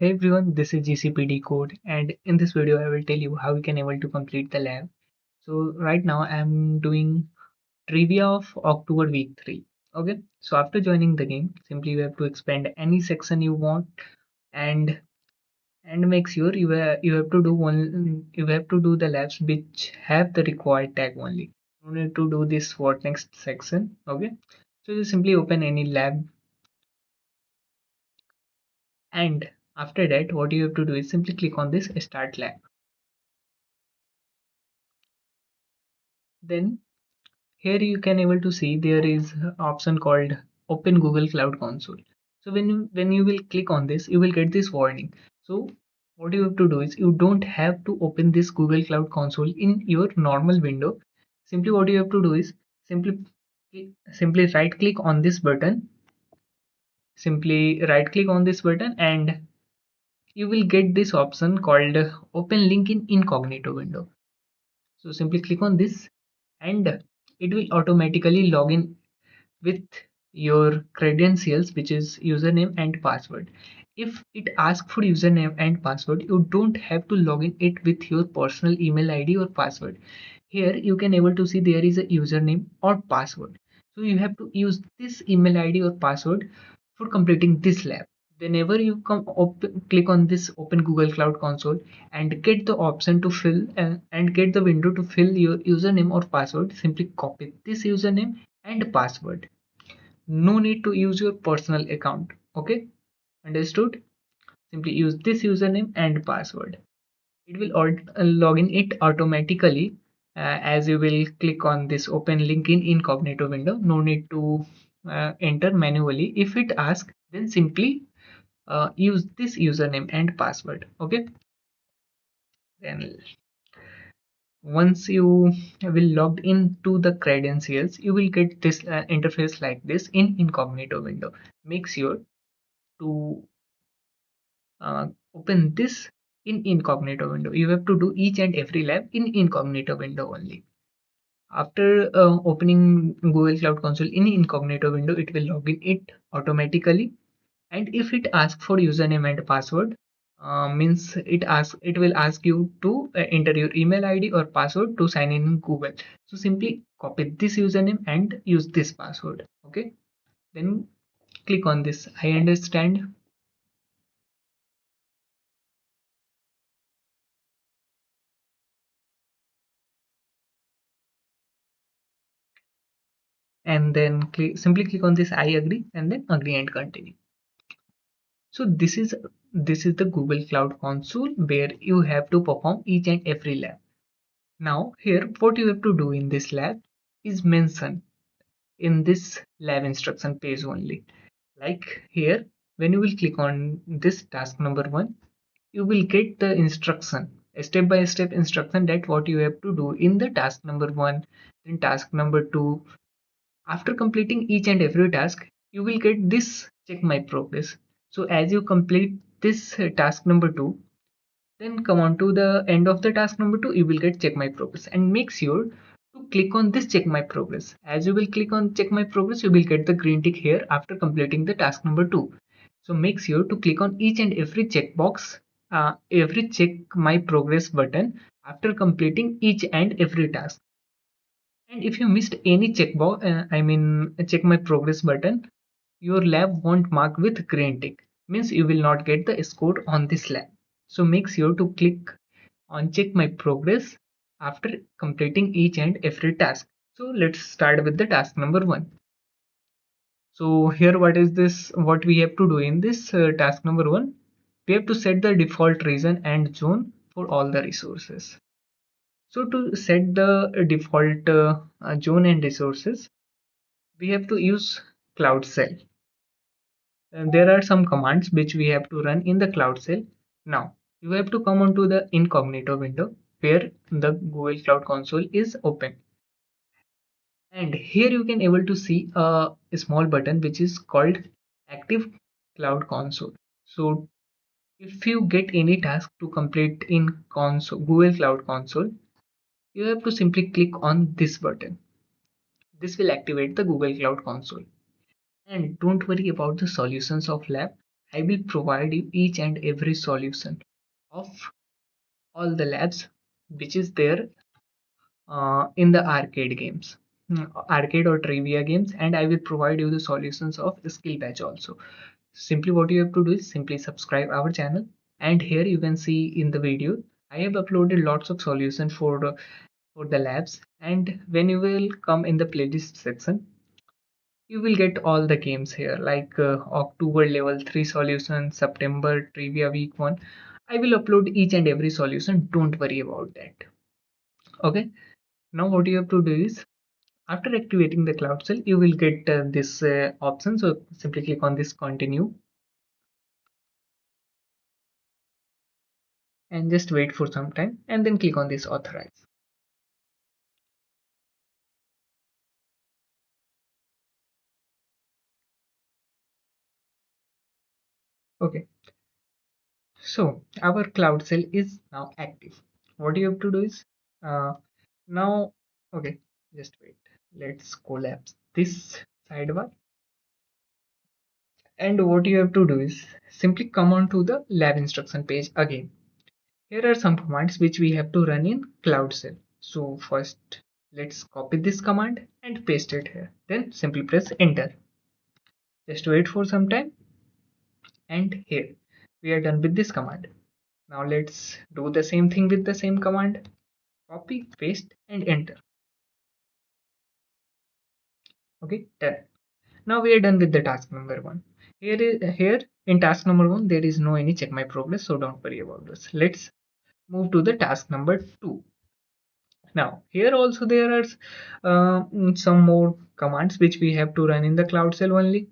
Hey everyone, this is GCP Decode, and in this video I will tell you how you can able to complete the lab. So right now I am doing trivia of October week 3. Okay, so after joining the game, simply you have to expand any section you want and make sure you have to do the labs which have the required tag only. You don't need to do this what next section. Okay, so you simply open any lab, and after that what you have to do is simply click on this start lab. Then here you can able to see there is a option called Open Google Cloud Console. So when you will click on this, you will get this warning. So what you have to do is you don't have to open this Google Cloud Console in your normal window. Simply what you have to do is simply simply right click on this button. Simply right click on this button and you will get this option called Open Link in Incognito window. So simply click on this and it will automatically log in with your credentials, which is username and password. If it asks for username and password, you don't have to log in it with your personal email ID or password. Here you can able to see there is a username or password. So you have to use this email ID or password for completing this lab. Whenever you click on this Open Google Cloud Console and get the option to fill and get the window to fill your username or password, simply copy this username and password. No need to use your personal account. Okay, understood? Simply use this username and password. It will log in it automatically as you will click on this Open Link in Incognito window. No need to enter manually. If it asks, then simply use this username and password. Okay, then once you will logged into the credentials, you will get this interface like this in Incognito window. Make sure to open this in Incognito window. You have to do each and every lab in Incognito window only. After opening Google Cloud Console in Incognito window, it will log in it automatically. And if it asks for username and password, means it will ask you to enter your email ID or password to sign in Google. So simply copy this username and use this password. Okay. Then click on this I understand. And then simply click on this I agree and then agree and continue. So this is the Google Cloud Console where you have to perform each and every lab. Now here what you have to do in this lab is mention in this lab instruction page only. Like here, when you will click on this task number 1, you will get the instruction, a step by step instruction that what you have to do in the task number 1, then task number 2. After completing each and every task, you will get this check my progress. So as you complete this task number 2, then come on to the end of the task number 2, you will get check my progress and make sure to click on this check my progress. As you will click on check my progress, you will get the green tick here after completing the task number 2. So make sure to click on each and every checkbox, every check my progress button after completing each and every task. And if you missed any checkbox, check my progress button, your lab won't mark with green tick, means you will not get the score on this lab. So make sure to click on check my progress after completing each and every task. So let's start with the task number 1. So here what we have to do in this task number 1, we have to set the default region and zone for all the resources. So to set the default zone and resources, we have to use Cloud Shell. And there are some commands which we have to run in the Cloud Shell. Now you have to come onto the incognito window where the Google Cloud Console is open. And here you can able to see a small button which is called Active Cloud Console. So if you get any task to complete in Google Cloud Console, you have to simply click on this button. This will activate the Google Cloud Console. And don't worry about the solutions of lab. I will provide you each and every solution of all the labs which is there in the arcade games, arcade or trivia games, and I will provide you the solutions of skill batch also. Simply what you have to do is simply subscribe our channel, and here you can see in the video I have uploaded lots of solutions for the labs, and when you will come in the playlist section you will get all the games here like October level 3 solution, September trivia week 1. I will upload each and every solution, don't worry about that. Okay, now what you have to do is after activating the cloud cell you will get this option, so simply click on this continue and just wait for some time and then click on this authorize. Okay, so our cloud cell is now active. What you have to do is uh, now, okay, just wait, let's collapse this sidebar, and what you have to do is simply come on to the lab instruction page again. Here are some commands which we have to run in cloud cell. So first let's copy this command and paste it here, then simply press enter. Just wait for some time, and here we are done with this command. Now let's do the same thing with the same command. Copy, paste and enter. Okay, done. Now we are done with the task number 1. Here in task number 1 there is no any check my progress, so don't worry about this. Let's move to the task number 2. Now here also there are some more commands which we have to run in the cloud cell only.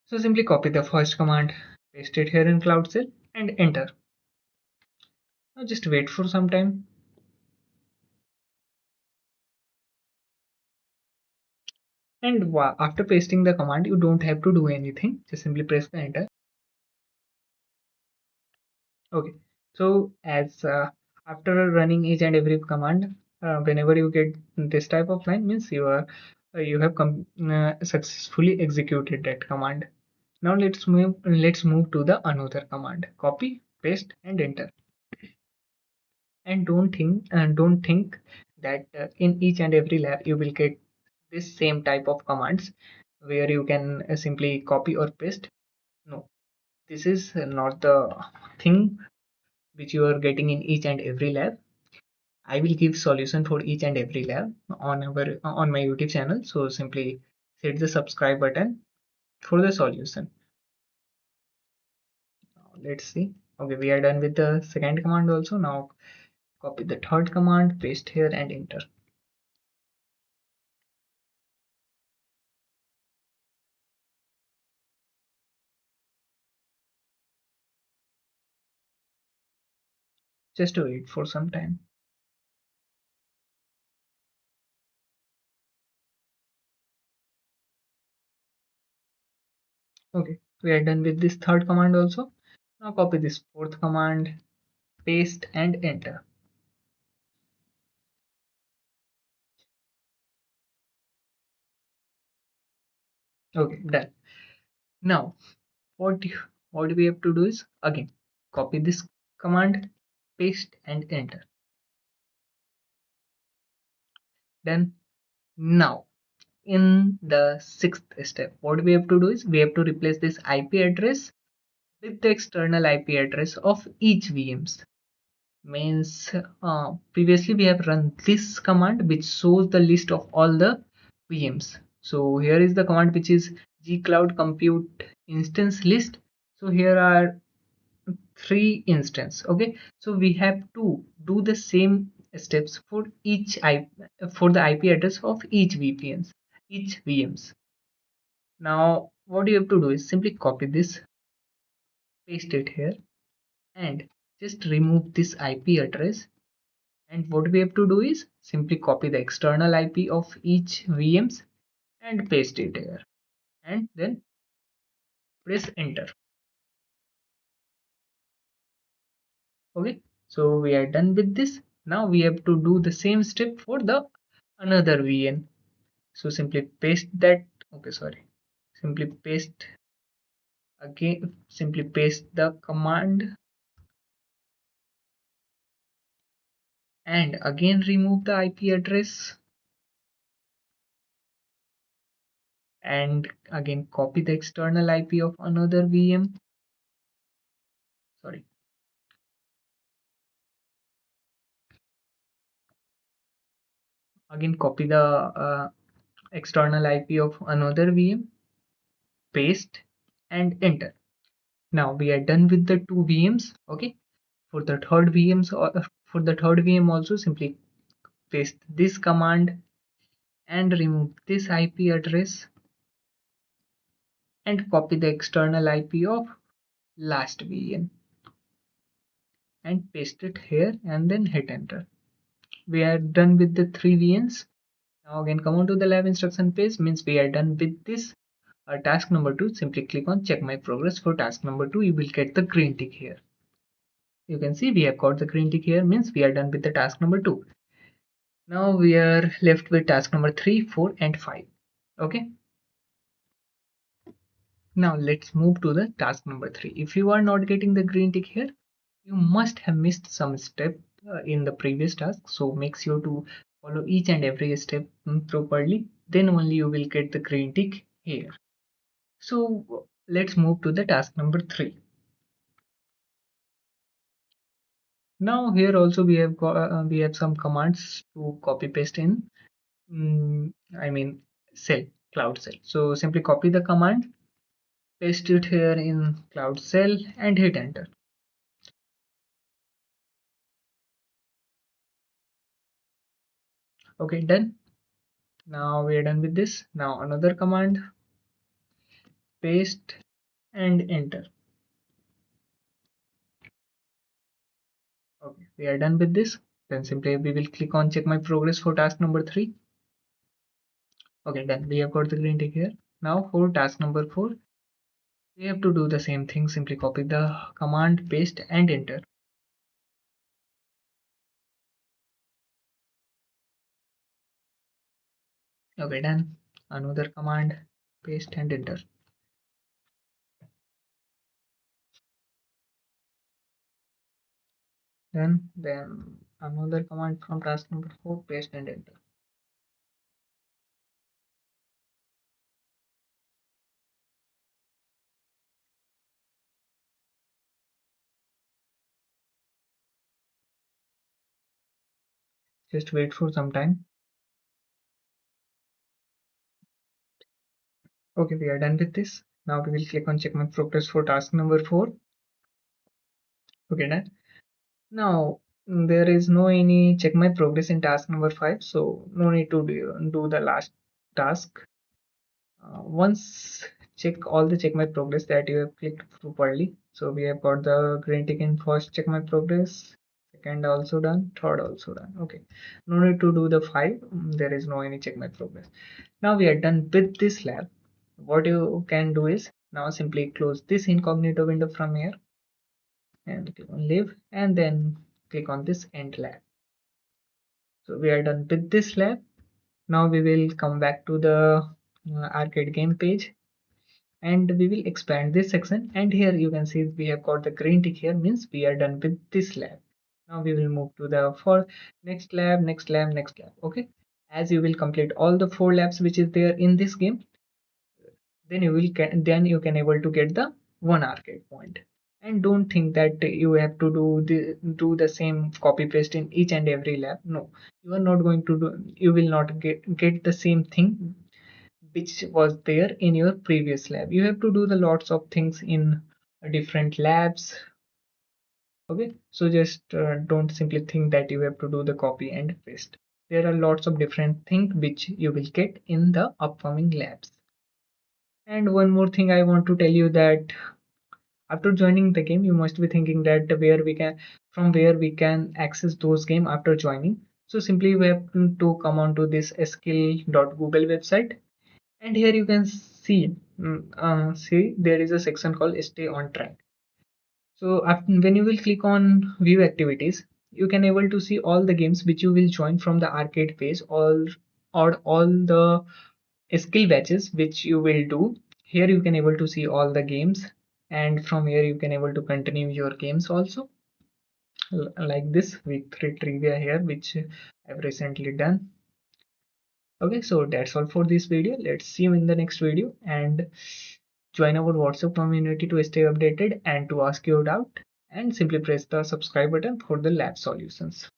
So simply copy the first command, paste it here in cloud cell and enter. Now just wait for some time. And after pasting the command you don't have to do anything, just simply press the enter. Okay, so as after running each and every command, whenever you get this type of line means you have successfully executed that command. Now let's move to the another command. Copy, paste and enter. And don't think that in each and every lab you will get this same type of commands where you can simply copy or paste. No, this is not the thing which you are getting in each and every lab. I will give solution for each and every lab on my YouTube channel. So simply hit the subscribe button for the solution. Now let's see. Okay, we are done with the second command also. Now copy the third command, paste here and enter. Just to wait for some time. Okay, we are done with this third command also. Now copy this fourth command, paste and enter. Okay, done. Now what you, what we have to do is again copy this command, paste and enter. Then now in the sixth step, what we have to do is we have to replace this IP address with the external IP address of each VMs. Means previously we have run this command which shows the list of all the VMs. So here is the command which is gcloud compute instance list. So here are 3 instance. Okay, so we have to do the same steps for each for the IP address of each VMs. Now what you have to do is simply copy this, paste it here and just remove this IP address. And what we have to do is simply copy the external IP of each VMs and paste it here and then press enter. Okay, so we are done with this. Now we have to do the same step for the another VN. So simply paste that. Okay, sorry. Simply paste Again, simply paste the command and again remove the IP address and again copy the external IP of another VM. Sorry. Again copy the external IP of another VM, paste and enter. Now we are done with the two VMs. Okay. For the third VMs or for the third VM also simply paste this command and remove this IP address and copy the external IP of last VM and paste it here and then hit enter. We are done with the three VMs. Now again come on to the lab instruction page, means we are done with this task number 2. Simply click on check my progress for task number 2. You will get the green tick here. You can see we have got the green tick here, means we are done with the task number 2. Now we are left with task number 3, 4 and 5. Okay. Now let's move to the task number 3. If you are not getting the green tick here, you must have missed some step in the previous task. So make sure to follow each and every step properly. Then only you will get the green tick here. So let's move to the task number 3. Now here also we have got we have some commands to copy paste in I mean cell, cloud cell. So simply copy the command, paste it here in cloud cell and hit enter. Okay, done. Now we are done with this. Now another command, paste and enter. Okay, we are done with this. Then simply we will click on check my progress for task number 3. Okay, done. We have got the green tick here. Now for task number 4, we have to do the same thing. Simply copy the command, paste and enter. Okay, done. Another command, paste and enter. Then another command from task number 4, paste and enter. Just wait for some time. Okay, we are done with this. Now we will click on check my progress for task number 4. Okay, done. Now there is no any check my progress in task number 5, so no need to do the last task. Once check all the check my progress that you have clicked properly. So we have got the green tick in first check my progress, second also done, third also done. Okay, no need to do the 5. There is no any check my progress. Now we are done with this lab. What you can do is now simply close this incognito window from here and click on leave and then click on this end lab. So we are done with this lab. Now we will come back to the arcade game page and we will expand this section, and here you can see we have got the green tick here, means we are done with this lab. Now we will move to the for next lab, next lab, next lab. Okay, as you will complete all the 4 labs which is there in this game, then you can able to get the 1 arcade point. And don't think that you have to do the same copy paste in each and every lab. No, you are not going to do, you will not get the same thing which was there in your previous lab. You have to do the lots of things in different labs. Okay, so just don't simply think that you have to do the copy and paste. There are lots of different things which you will get in the upcoming labs. And one more thing I want to tell you, that after joining the game you must be thinking that where we can access those game after joining. So simply we have to come on to this skill.google website, and here you can see there is a section called stay on track. So after, when you will click on view activities, you can able to see all the games which you will join from the arcade page, all the skill batches which you will do. Here you can able to see all the games and from here you can able to continue your games also, like this with 3 trivia here which I've recently done. Okay, so that's all for this video. Let's see you in the next video, and join our WhatsApp community to stay updated and to ask your doubt, and simply press the subscribe button for the lab solutions.